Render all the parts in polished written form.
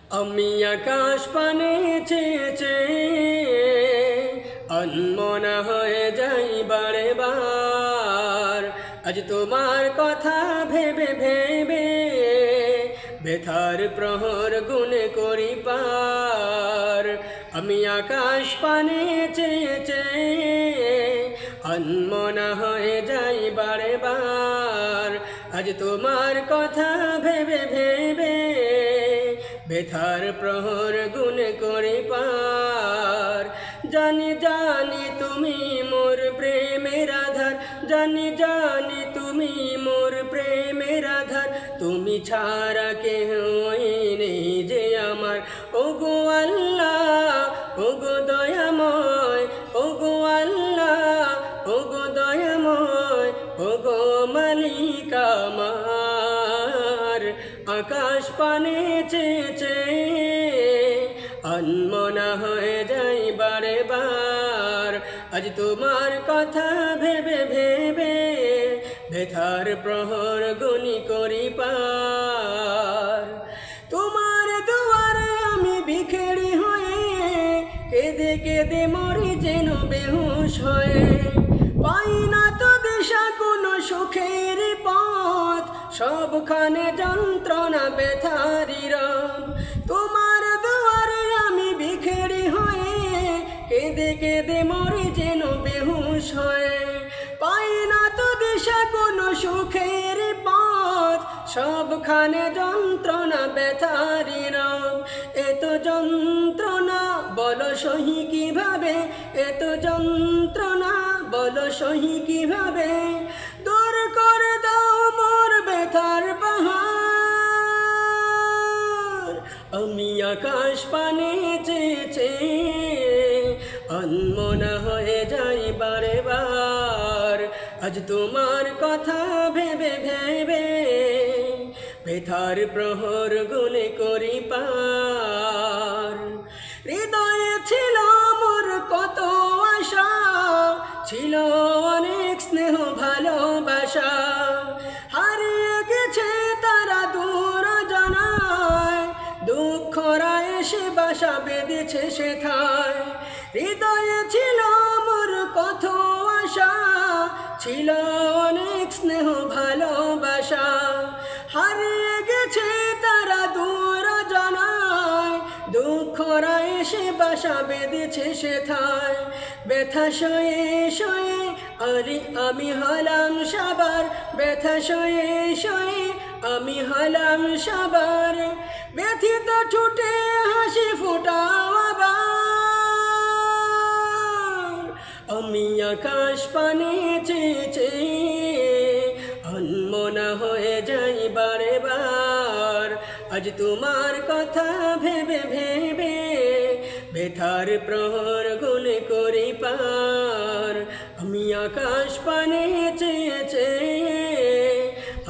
আমি আকাশ পানে চেয়েছে অনমনা হয়ে যাই বারে বার। আজ তোমার কথা ভেবে ভেবে ব্যথার প্রহর গুনে করি পার। আমি আকাশ পানে চেয়েছে অনমনা হয়ে যাই বারে বার। আজ তোমার কথা ভেবে ভেবে ব্যথার প্রহর গুনে করি পার। জানি জানি তুমি মোর প্রেমের আধার, জানি জানি তুমি মোর প্রেমের আধার। তুমি ছাড়া কেহ নেই যে আমার। ওগো আল্লাহ ওগো দয়াময়, ওগো আল্লাহ ওগো দয়াময়, ওগো মালিক আমার। আকাশ পানে চেয়েছে অনমনা হয়ে যাই বারে বার। আজ তোমার কথা ভেবে ভেবে ব্যথার প্রহর গুনি করি পার। তোমার দুয়ারে আমি বিখেড়ি হয়ে কেঁদে কেঁদে মরি যেন বেহুশ হয়ে। পাই না তো দিশা কোনো সুখের পথ, সবখানে যন্ত্রণা ব্যথারি রব। তোমার দুয়ারে আমি বিখেড়ি হয়ে কেঁদে কেঁদে মরি যেন বেহুশ হয়ে। পাই না তো দিশা কোনো সুখের পথ, সবখানে যন্ত্রণা ব্যথারি রব। এত যন্ত্রণা বলো সহি কিভাবে, এত যন্ত্রণা বলো সহি কিভাবে। দূর করে দাও মোর ব্যথার পাহাড়। আমি আকাশ পানে চেয়েছে অনমনা হয়ে যাই বারে বার। আজ তোমার কথা ভেবে ভেবে ব্যথার প্রহর গুনে করি পার। হৃদয়ে ছিল মোর কত আশা, ছিল অনেক স্নেহ ভালোবাসা। হারিয়ে গেছে তারা দূর জানায়, দুঃখরা এসে বাসা বেঁধেছে সেথায়। হৃদয়ে ছিল মোর কত আশা, ছিল অনেক স্নেহ ভালোবাসা। হারিয়ে গেছে তারা দূর জানায়, দুঃখরা এসে বাসা বেঁধেছে সেথায়। ব্যথা সয়ে সয়ে আমি হলাম সাবার, ব্যথা সয়ে সয়ে আমি হলাম সাবার। ব্যথিত ছুটে হাসি ফোটাও আবার। আমি আকাশ পানে চেয়েছে অনমনা হয়ে যাই বারে বার। আজ তোমার কথা ভেবে ভেবে ব্যথার প্রহর গুনে করি পার। আমি আকাশ পানে চেয়েছে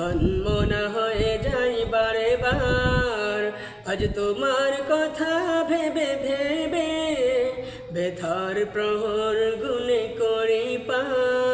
অনমনা হয়ে যাই বারে বার। আজ তোমার কথা ভেবে ভেবে ব্যথার প্রহর গুনে করি পার।